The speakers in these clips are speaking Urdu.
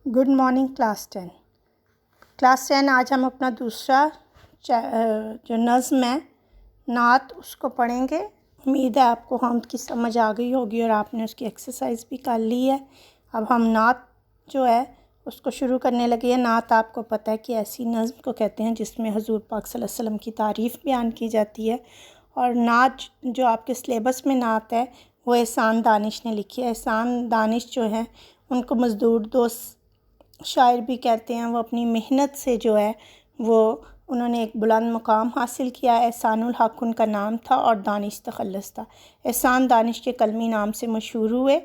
گڈ مارننگ کلاس 10 آج ہم اپنا دوسرا جو نظم ہے نعت اس کو پڑھیں گے۔ امید ہے آپ کو حمد کی سمجھ آ گئی ہوگی اور آپ نے اس کی ایکسرسائز بھی کر لی ہے۔ اب ہم نعت جو ہے اس کو شروع کرنے لگے ہیں۔ نعت آپ کو پتہ ہے کہ ایسی نظم کو کہتے ہیں جس میں حضور پاک صلی اللہ علیہ وسلم کی تعریف بیان کی جاتی ہے، اور نعت جو آپ کے سلیبس میں نعت ہے وہ احسان دانش نے لکھی ہے۔ احسان دانش جو ہے ان کو مزدور دوست شاعر بھی کہتے ہیں۔ وہ اپنی محنت سے جو ہے وہ انہوں نے ایک بلند مقام حاصل کیا ہے۔ احسان الحق ان کا نام تھا اور دانش تخلص تھا۔ احسان دانش کے قلمی نام سے مشہور ہوئے۔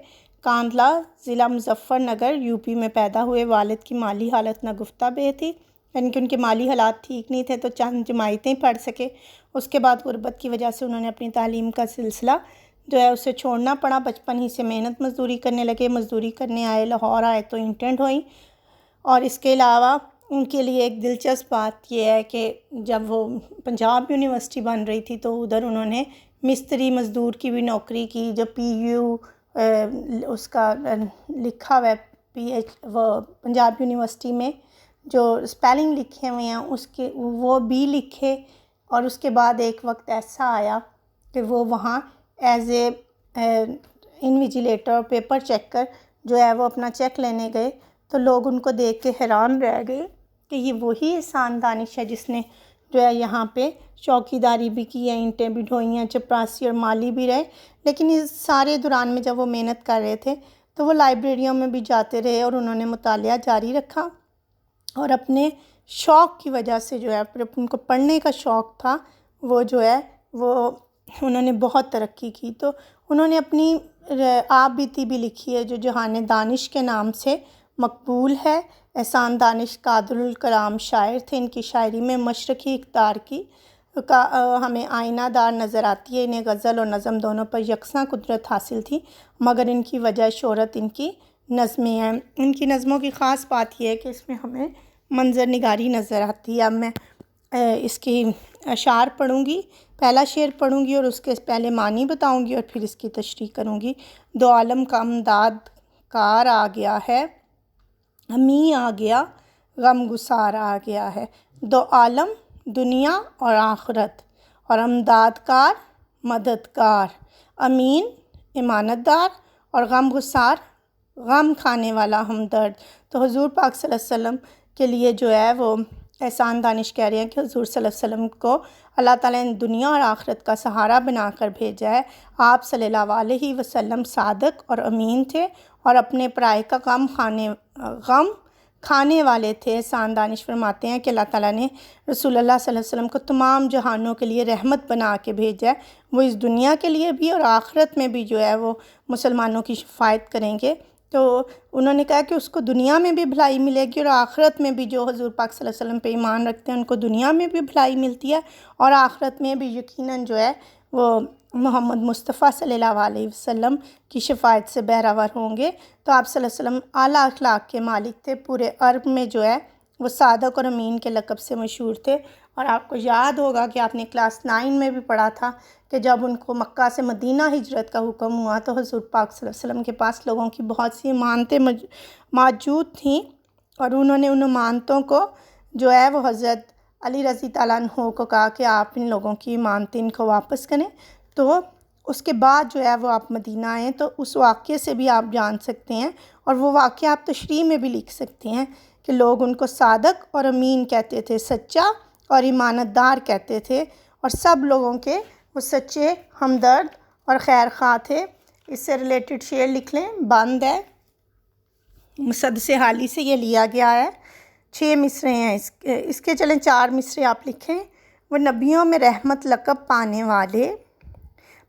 کاندھلا ضلع مظفر نگر یوپی میں پیدا ہوئے۔ والد کی مالی حالت ناگفتہ بے تھی، یعنی کہ ان کے مالی حالات ٹھیک نہیں تھے تو چند جماعتیں پڑھ سکے۔ اس کے بعد غربت کی وجہ سے انہوں نے اپنی تعلیم کا سلسلہ جو ہے اسے چھوڑنا پڑا۔ بچپن ہی سے محنت مزدوری کرنے لگے۔ مزدوری کرنے آئے، لاہور آئے تو انٹرنٹ ہوئیں، اور اس کے علاوہ ان کے لیے ایک دلچسپ بات یہ ہے کہ جب وہ پنجاب یونیورسٹی بن رہی تھی تو ادھر انہوں نے مستری مزدور کی بھی نوکری کی۔ جو پی یو اس کا لکھا ہوا ہے وہ پنجاب یونیورسٹی میں جو اسپیلنگ لکھے ہوئے ہیں اس کے وہ بھی لکھے، اور اس کے بعد ایک وقت ایسا آیا کہ وہ وہاں ایز اے انویجیلیٹر پیپر چیکر جو ہے وہ اپنا چیک لینے گئے تو لوگ ان کو دیکھ کے حیران رہ گئے کہ یہ وہی احسان دانش ہے جس نے جو ہے یہاں پہ چوکی داری بھی کی ہے، اینٹیں بھی ڈھوئی ہیں، چپراسی اور مالی بھی رہے۔ لیکن اس سارے دوران میں جب وہ محنت کر رہے تھے تو وہ لائبریریوں میں بھی جاتے رہے اور انہوں نے مطالعہ جاری رکھا، اور اپنے شوق کی وجہ سے جو ہے ان کو پڑھنے کا شوق تھا وہ جو ہے وہ انہوں نے بہت ترقی کی۔ تو انہوں نے اپنی آپ بیتی بھی لکھی ہے جو جہان دانش کے نام سے مقبول ہے۔ احسان دانش قادر الکلام شاعر تھے۔ ان کی شاعری میں مشرقی اقدار کی ہمیں آئینہ دار نظر آتی ہے۔ انہیں غزل اور نظم دونوں پر یکساں قدرت حاصل تھی، مگر ان کی وجہ شہرت ان کی نظمیں ہیں۔ ان کی نظموں کی خاص بات یہ ہے کہ اس میں ہمیں منظر نگاری نظر آتی ہے۔ اب میں اس کی اشعار پڑھوں گی، پہلا شعر پڑھوں گی اور اس کے پہلے معنی بتاؤں گی اور پھر اس کی تشریح کروں گی۔ دو عالم کا امداد کار آ گیا ہے، امی آ گیا، غم گسار آ گیا ہے۔ دو عالم دنیا اور آخرت، اور امدادکار مددگار، امین امانت دار، اور غم گسار غم کھانے والا ہمدرد۔ تو حضور پاک صلی اللہ علیہ وسلم کے لیے جو ہے وہ احسان دانش کہہ رہے ہیں کہ حضور صلی اللہ علیہ وسلم کو اللہ تعالیٰ نے دنیا اور آخرت کا سہارا بنا کر بھیجا ہے۔ آپ صلی اللہ علیہ وسلم صادق اور امین تھے اور اپنے پرائے کا غم کھانے والے تھے۔ احسان دانش فرماتے ہیں کہ اللہ تعالیٰ نے رسول اللہ صلی اللہ علیہ وسلم کو تمام جہانوں کے لیے رحمت بنا کے بھیجا ہے۔ وہ اس دنیا کے لیے بھی اور آخرت میں بھی جو ہے وہ مسلمانوں کی شفاعت کریں گے۔ تو انہوں نے کہا کہ اس کو دنیا میں بھی بھلائی ملے گی اور آخرت میں بھی جو حضور پاک صلی اللہ علیہ وسلم پہ ایمان رکھتے ہیں ان کو دنیا میں بھی بھلائی ملتی ہے، اور آخرت میں بھی یقیناً جو ہے وہ محمد مصطفیٰ صلی اللہ علیہ وسلم کی شفاعت سے بہرہور ہوں گے۔ تو آپ صلی اللہ علیہ وسلم اعلیٰ اخلاق کے مالک تھے۔ پورے عرب میں جو ہے وہ صادق اور امین کے لقب سے مشہور تھے، اور آپ کو یاد ہوگا کہ آپ نے کلاس 9 میں بھی پڑھا تھا کہ جب ان کو مکہ سے مدینہ ہجرت کا حکم ہوا تو حضور پاک صلی اللہ علیہ وسلم کے پاس لوگوں کی بہت سی امانتیں موجود تھیں، اور انہوں نے ان امانتوں کو جو ہے وہ حضرت علی رضی اللہ عنہ کو کہا کہ آپ ان لوگوں کی امانتیں ان کو واپس کریں۔ تو اس کے بعد جو ہے وہ آپ مدینہ آئیں تو اس واقعے سے بھی آپ جان سکتے ہیں، اور وہ واقعہ آپ تشریح میں بھی لکھ سکتے ہیں کہ لوگ ان کو صادق اور امین کہتے تھے، سچا اور ایمانت دار کہتے تھے، اور سب لوگوں کے وہ سچے ہمدرد اور خیر خواہ تھے۔ اس سے ریلیٹڈ شعر لکھ لیں، بند ہے، مصد سے حالی سے یہ لیا گیا ہے۔ 6 مصرے ہیں اس کے چلیں 4 مصرے آپ لکھیں۔ وہ نبیوں میں رحمت لقب پانے والے،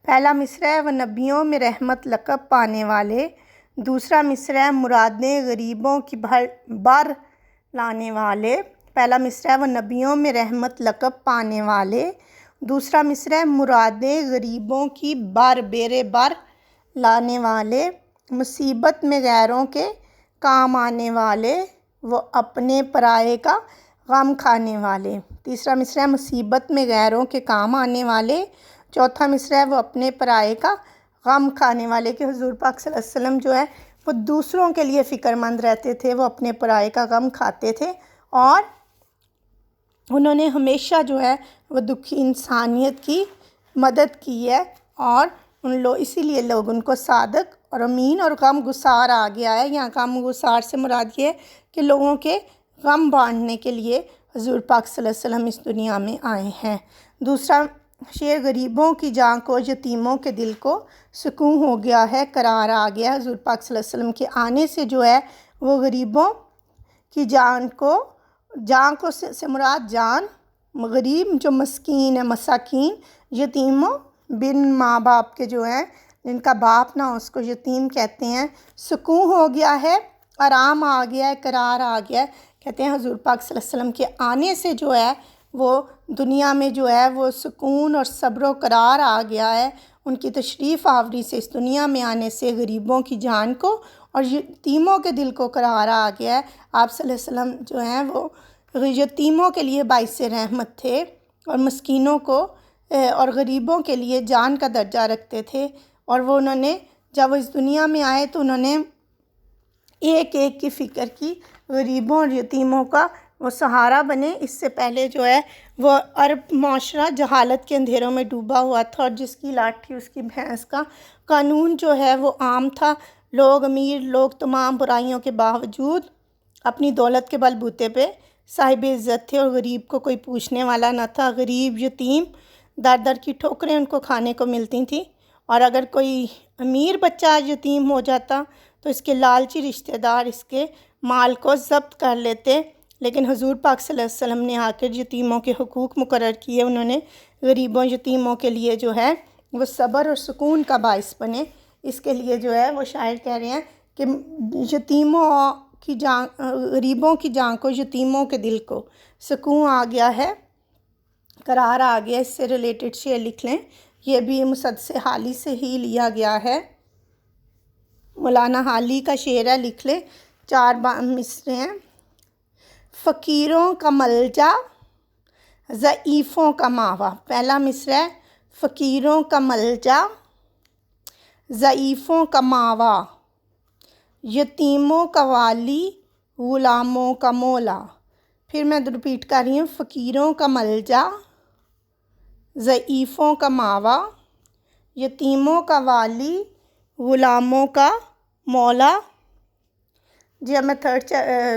پہلا مصرع ہے وہ نبیوں میں رحمت لقب پانے والے۔ دوسرا مصرع ہے مرادیں غریبوں کی بر لانے والے، پہلا مصرع ہے وہ نبیوں میں رحمت لقب پانے والے۔ دوسرا مصرع ہے مرادیں غریبوں کی بیر بر لانے والے، مصیبت میں غیروں کے کام آنے والے، وہ اپنے پرائے کا غم کھانے والے۔ تیسرا مصرع ہے مصیبت میں غیروں کے کام آنے والے۔ چوتھا مصرع ہے وہ اپنے پرائے کا غم کھانے والے، کہ حضور پاک صلی اللہ علیہ وسلم جو ہے وہ دوسروں کے لیے فکر مند رہتے تھے، وہ اپنے پرائے کا غم کھاتے تھے، اور انہوں نے ہمیشہ جو ہے وہ دکھی انسانیت کی مدد کی ہے، اور اسی لیے لوگ ان کو صادق اور امین اور غم گسار آ گیا ہے۔ یہاں غم گسار سے مراد یہ ہے کہ لوگوں کے غم بانٹنے کے لیے حضور پاک صلی اللہ علیہ وسلم اس دنیا میں آئے ہیں۔ دوسرا شعر، غریبوں کی جان کو، یتیموں کے دل کو سکون ہو گیا ہے، قرار آ گیا ہے۔ حضور پاک صلی اللہ علیہ وسلم کے آنے سے جو ہے وہ غریبوں کی جان کو سے مراد جان، غریب جو مسکین ہے، مساکین، یتیموں بن ماں باپ کے جو ہیں، جن کا باپ نہ ہو اس کو یتیم کہتے ہیں، سکون ہو گیا ہے، آرام آ گیا ہے، قرار آ گیا ہے۔ کہتے ہیں حضور پاک صلی اللہ علیہ وسلم کے آنے سے جو ہے وہ دنیا میں جو ہے وہ سکون اور صبر و قرار آ گیا ہے۔ ان کی تشریف آوری سے، اس دنیا میں آنے سے غریبوں کی جان کو اور یتیموں کے دل کو قرار آ گیا ہے۔ آپ صلی اللہ علیہ وسلم جو ہیں وہ یتیموں کے لیے باعث رحمت تھے، اور مسکینوں کو اور غریبوں کے لیے جان کا درجہ رکھتے تھے، اور وہ انہوں نے جب وہ اس دنیا میں آئے تو انہوں نے ایک ایک کی فکر کی، غریبوں اور یتیموں کا وہ سہارا بنے۔ اس سے پہلے جو ہے وہ عرب معاشرہ جہالت کے اندھیروں میں ڈوبا ہوا تھا، اور جس کی لاٹھی اس کی بھینس کا قانون جو ہے وہ عام تھا۔ لوگ، امیر لوگ تمام برائیوں کے باوجود اپنی دولت کے بل بوتے پہ صاحب عزت تھے، اور غریب کو کوئی پوچھنے والا نہ تھا۔ غریب، یتیم، در در کی ٹھوکریں ان کو کھانے کو ملتی تھیں، اور اگر کوئی امیر بچہ یتیم ہو جاتا تو اس کے لالچی رشتہ دار اس کے مال کو ضبط کر لیتے، لیکن حضور پاک صلی اللہ علیہ وسلم نے آ کر یتیموں کے حقوق مقرر کیے۔ انہوں نے غریبوں، یتیموں کے لیے جو ہے وہ صبر اور سکون کا باعث بنے۔ اس کے لیے جو ہے وہ شاعر کہہ رہے ہیں کہ غریبوں کی جان کو، یتیموں کے دل کو سکون آ گیا ہے، قرار آ گیا۔ اس سے ریلیٹڈ شعر لکھ لیں، یہ بھی مسدس حالی سے ہی لیا گیا ہے، مولانا حالی کا شعر ہے، لکھ لیں۔ 4 مصرے ہیں۔ فقیروں کا ملجا، ضعیفوں کا ماوا۔ پہلا مصرع ہے، فقیروں کا ملجا، ضعیفوں کا ماوا، یتیموں کا والی، غلاموں کا مولا۔ پھر میں رپیٹ کر رہی ہوں، فقیروں کا ملجا، ضعیفوں کا ماوا، یتیموں کا والی، غلاموں کا مولا۔ جی اب میں تھرڈ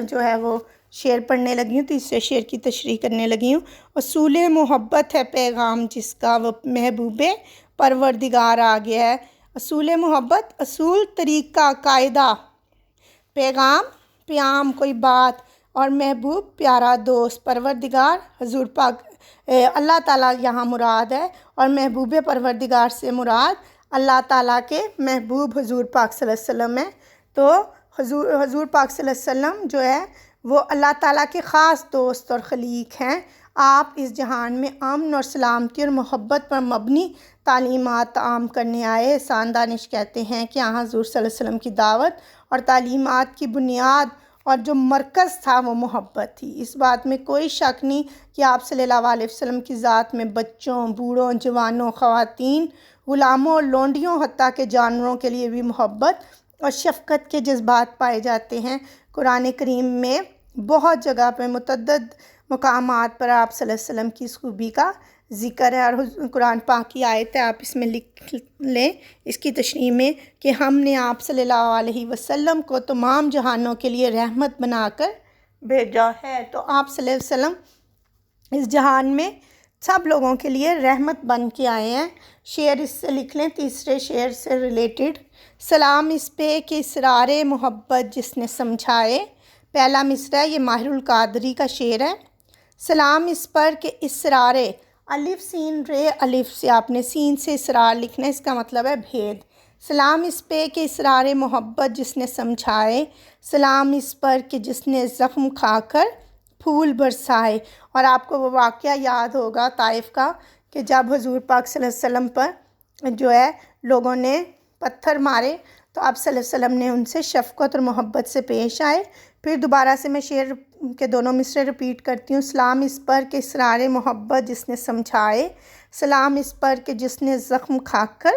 جو ہے وہ شعر پڑھنے لگی ہوں، تیسرے شعر کی تشریح کرنے لگی ہوں۔ اصول محبت ہے پیغام جس کا، وہ محبوب پروردگار آ گیا ہے۔ اصول محبت، اصول، طریقہ، قاعدہ، پیام کوئی بات، اور محبوب پیارا دوست، پروردگار حضور پاک اللہ تعالیٰ یہاں مراد ہے، اور محبوب پروردگار سے مراد اللہ تعالیٰ کے محبوب حضور پاک صلی اللہ علیہ وسلم ہے۔ تو حضور پاک صلی اللہ علیہ وسلم جو ہے وہ اللہ تعالیٰ کے خاص دوست اور خلیق ہیں۔ آپ اس جہان میں امن اور سلامتی اور محبت پر مبنی تعلیمات عام کرنے آئے۔ احسان دانش کہتے ہیں کہ یہاں حضور صلی اللہ علیہ وسلم کی دعوت اور تعلیمات کی بنیاد اور جو مرکز تھا وہ محبت تھی۔ اس بات میں کوئی شک نہیں کہ آپ صلی اللہ علیہ وسلم کی ذات میں بچوں، بوڑھوں، جوانوں، خواتین، غلاموں اور لونڈیوں، حتیٰ کہ جانوروں کے لیے بھی محبت اور شفقت کے جذبات پائے جاتے ہیں۔ قرآن کریم میں بہت جگہ پہ متعدد مقامات پر آپ صلی اللہ علیہ وسلم کی اس خوبی کا ذکر ہے، اور قرآن پاک کی آیت ہے، آپ اس میں لکھ لیں اس کی تشریح میں کہ ہم نے آپ صلی اللہ علیہ وسلم کو تمام جہانوں کے لیے رحمت بنا کر بھیجا ہے۔ تو آپ صلی اللہ علیہ وسلم اس جہان میں سب لوگوں کے لیے رحمت بن کے آئے ہیں۔ شعر اس سے لکھ لیں، تیسرے شعر سے ریلیٹڈ۔ سلام اس پہ کہ اسرار محبت جس نے سمجھائے۔ پہلا مصرع، یہ ماہر القادری کا شعر ہے۔ سلام اس پر کہ اسرار، الف سین رے، الف سے آپ نے سین سے اسرار لکھنا ہے، اس کا مطلب ہے بھید۔ سلام اس پہ کہ اسرار محبت جس نے سمجھائے، سلام اس پر کہ جس نے زخم کھا کر پھول برسائے۔ اور آپ کو وہ واقعہ یاد ہوگا طائف کا کہ جب حضور پاک صلی اللہ علیہ وسلم پر جو ہے لوگوں نے پتھر مارے تو آپ صلی اللہ علیہ وسلم نے ان سے شفقت اور محبت سے پیش آئے۔ پھر دوبارہ سے میں شعر کے دونوں مصرے رپیٹ کرتی ہوں۔ سلام اس پر کہ اسرار محبت جس نے سمجھائے، سلام اس پر کہ جس نے زخم کھا کر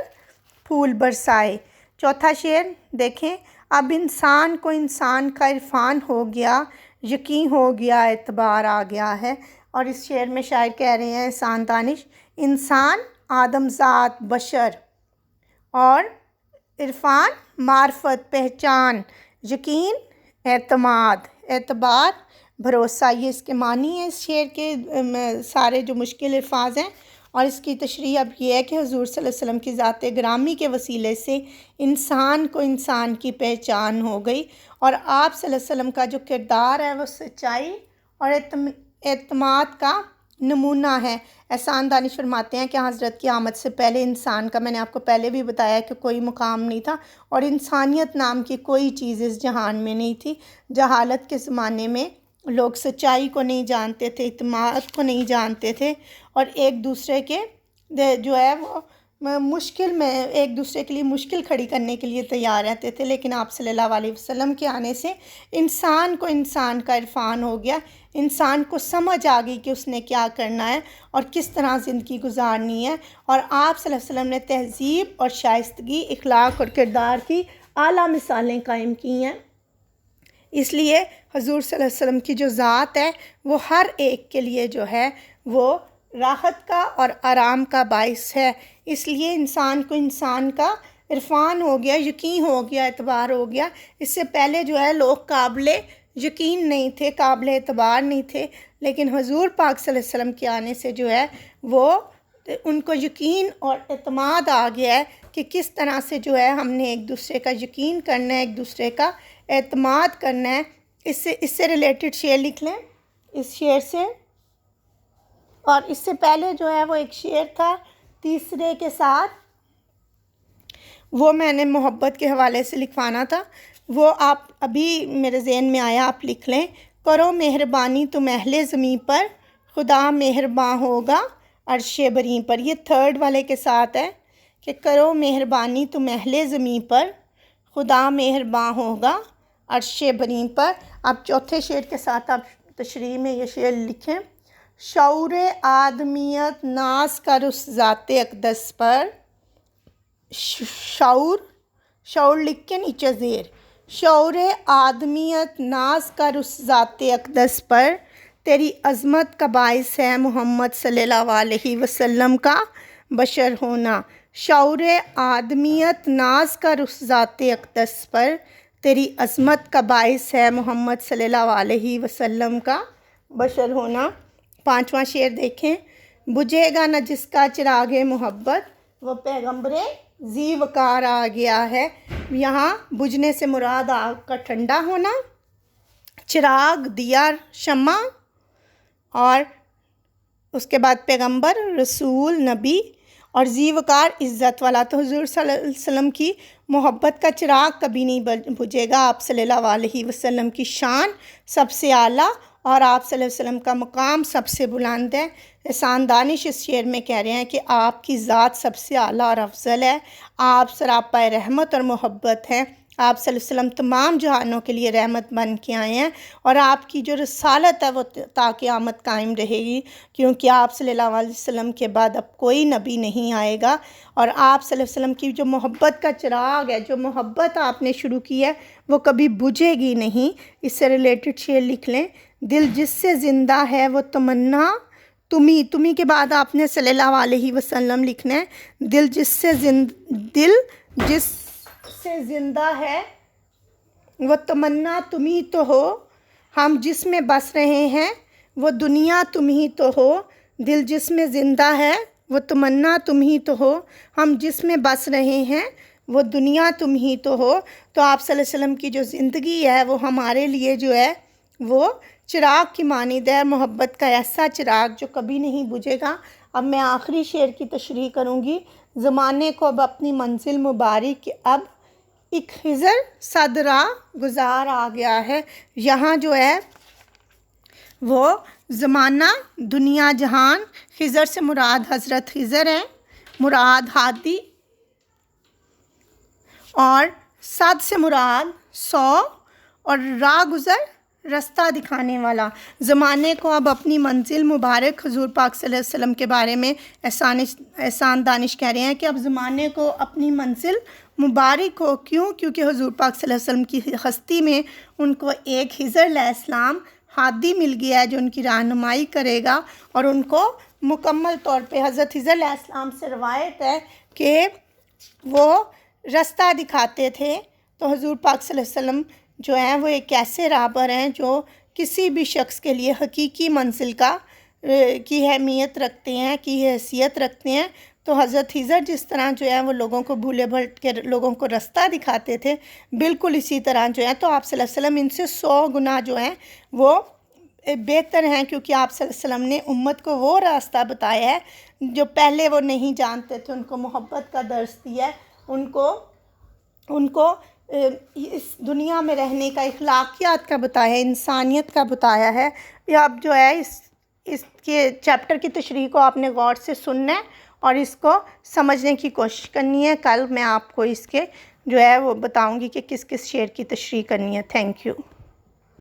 پھول برسائے۔ چوتھا شعر دیکھیں، اب انسان کو انسان کا عرفان ہو گیا، یقین ہو گیا، اعتبار آ گیا ہے۔ اور اس شعر میں شاعر کہہ رہے ہیں احسان دانش، انسان، آدم ذات، بشر، اور عرفان، معرفت، پہچان، یقین، اعتماد، اعتبار، بھروسہ، یہ اس کے معنی ہیں اس شعر کے سارے جو مشکل الفاظ ہیں۔ اور اس کی تشریح اب یہ ہے کہ حضور صلی اللہ علیہ وسلم کی ذات گرامی کے وسیلے سے انسان کو انسان کی پہچان ہو گئی، اور آپ صلی اللہ علیہ وسلم کا جو کردار ہے وہ سچائی اور اعتماد کا نمونہ ہے۔ احسان دانش فرماتے ہیں کہ حضرت کی آمد سے پہلے انسان کا، میں نے آپ کو پہلے بھی بتایا کہ کوئی مقام نہیں تھا، اور انسانیت نام کی کوئی چیز اس جہان میں نہیں تھی۔ جہالت کے زمانے میں لوگ سچائی کو نہیں جانتے تھے، اعتماد کو نہیں جانتے تھے، اور ایک دوسرے کے جو ہے وہ مشکل میں ایک دوسرے کے لیے مشکل کھڑی کرنے کے لیے تیار رہتے تھے۔ لیکن آپ صلی اللہ علیہ وسلم کے آنے سے انسان کو انسان کا عرفان ہو گیا، انسان کو سمجھ آ گئی کہ اس نے کیا کرنا ہے اور کس طرح زندگی گزارنی ہے، اور آپ صلی اللہ علیہ وسلم نے تہذیب اور شائستگی، اخلاق اور کردار کی اعلیٰ مثالیں قائم کی ہیں۔ اس لیے حضور صلی اللہ علیہ وسلم کی جو ذات ہے وہ ہر ایک کے لیے جو ہے وہ راحت کا اور آرام کا باعث ہے۔ اس لیے انسان کو انسان کا عرفان ہو گیا، یقین ہو گیا، اعتبار ہو گیا۔ اس سے پہلے جو ہے لوگ قابل یقین نہیں تھے، قابل اعتبار نہیں تھے، لیکن حضور پاک صلی اللہ علیہ وسلم کے آنے سے جو ہے وہ ان کو یقین اور اعتماد آ گیا ہے کہ کس طرح سے جو ہے ہم نے ایک دوسرے کا یقین کرنا ہے، ایک دوسرے کا اعتماد کرنا ہے۔ اس سے ریلیٹڈ شعر لکھ لیں، اس شعر سے، اور اس سے پہلے جو ہے وہ ایک شعر تھا تیسرے کے ساتھ، وہ میں نے محبت کے حوالے سے لکھوانا تھا، وہ آپ ابھی میرے ذہن میں آیا، آپ لکھ لیں۔ کرو مہربانی تم اہل زمیں پر، خدا مہرباں ہوگا عرش بریں پر۔ یہ تھرڈ والے کے ساتھ ہے کہ کرو مہربانی تم اہل زمیں پر، خدا مہرباں ہوگا عرش بریں پر۔ اب چوتھے شعر کے ساتھ آپ تشریح میں یہ شعر لکھیں۔ شعور آدمیت ناز کر اس ذات اقدس پر، شعور لکھ کے نیچے زیر، شعور آدمیت ناز کر اس ذات اقدس پر، تیری عظمت کا باعث ہے محمد صلی اللہ علیہ وسلم کا بشر ہونا۔ شعور آدمیت ناز کر اس ذات اقدس پر، تیری عظمت کا باعث ہے محمد صلی اللہ علیہ وسلم کا بشر ہونا۔ پانچواں شعر دیکھیں۔ بجھے گا نہ جس کا چراغ محبت، وہ پیغمبر ذی وقار آ گیا ہے۔ یہاں بجھنے سے مراد آگ کا ٹھنڈا ہونا، چراغ، دیا، شمع، اور اس کے بعد پیغمبر، رسول، نبی، اور ذی وقار عزت والا۔ تو حضور صلی اللہ علیہ وسلم کی محبت کا چراغ کبھی نہیں بجھے گا۔ آپ صلی اللہ علیہ وسلم کی شان سب سے اعلیٰ اور آپ صلی اللہ علیہ وسلم کا مقام سب سے بلند ہے۔ احسان دانش اس شعر میں کہہ رہے ہیں کہ آپ کی ذات سب سے اعلیٰ اور افضل ہے، آپ سراپا رحمت اور محبت ہیں۔ آپ صلی اللہ علیہ وسلم تمام جہانوں کے لیے رحمت بن کے آئے ہیں، اور آپ کی جو رسالت ہے وہ تا قیامت قائم رہے گی، کیونکہ آپ صلی اللہ علیہ وسلم کے بعد اب کوئی نبی نہیں آئے گا۔ اور آپ صلی اللہ علیہ وسلم کی جو محبت کا چراغ ہے، جو محبت آپ نے شروع کی ہے، وہ کبھی بجھے گی نہیں۔ اس سے ریلیٹڈ شعر لکھ لیں۔ دل جس سے زندہ ہے وہ تمنا تمہیں کے بعد آپ نے صلی اللہ علیہ وسلم لکھنا ہے۔ دل جس سے زندہ ہے وہ تمنا تم ہی تو ہو، ہم جس میں بس رہے ہیں وہ دنیا تم ہی تو ہو۔ دل جس میں زندہ ہے وہ تمنا تم ہی تو ہو، ہم جس میں بس رہے ہیں وہ دنیا تم ہی تو ہو۔ تو آپ صلی اللہ علیہ وسلم کی جو زندگی ہے وہ ہمارے لیے جو ہے وہ چراغ کی مانند ہے، محبت کا ایسا چراغ جو کبھی نہیں بجھے گا۔ اب میں آخری شعر کی تشریح کروں گی۔ زمانے کو اب اپنی منزل مبارک، اب ایک خضر صد راہ گزار آ گیا ہے۔ یہاں جو ہے وہ زمانہ، دنیا، جہان، خضر سے مراد حضرت خضر ہیں، مراد ہادی، اور صد سے مراد 100، اور راہ گزر رستہ دکھانے والا۔ زمانے کو اب اپنی منزل مبارک، حضور پاک صلی اللہ علیہ وسلم کے بارے میں احسان دانش کہہ رہے ہیں کہ اب زمانے کو اپنی منزل مبارک ہو۔ کیوں؟ کیونکہ حضور پاک صلی اللہ علیہ وسلم کی ہستی میں ان کو ایک خضر علیہ السلام ہادی مل گیا ہے جو ان کی رہنمائی کرے گا، اور ان کو مکمل طور پہ حضرت خضر علیہ السلام سے روایت ہے کہ وہ رستہ دکھاتے تھے۔ تو حضور پاک صلی اللہ علیہ وسلم جو ہیں وہ ایک ایسے راہبر ہیں جو کسی بھی شخص کے لیے حقیقی منزل کی اہمیت رکھتے ہیں، کی حیثیت رکھتے ہیں۔ تو حضرت خضر جس طرح جو ہے وہ لوگوں کو بھولے بھٹکے لوگوں کو رستہ دکھاتے تھے، بالکل اسی طرح جو ہے تو آپ صلی اللہ علیہ وسلم ان سے 100 گنا جو ہیں وہ بہتر ہیں، کیونکہ آپ صلی اللہ علیہ وسلم نے امت کو وہ راستہ بتایا ہے جو پہلے وہ نہیں جانتے تھے، ان کو محبت کا درس دیا ہے، ان کو اس دنیا میں رہنے کا، اخلاقیات کا بتایا ہے، انسانیت کا بتایا ہے۔ یہ اب جو ہے اس کے چیپٹر کی تشریح کو آپ نے غور سے سننا ہے اور اس کو سمجھنے کی کوشش کرنی ہے۔ کل میں آپ کو اس کے جو ہے وہ بتاؤں گی کہ کس کس شعر کی تشریح کرنی ہے۔ Thank you.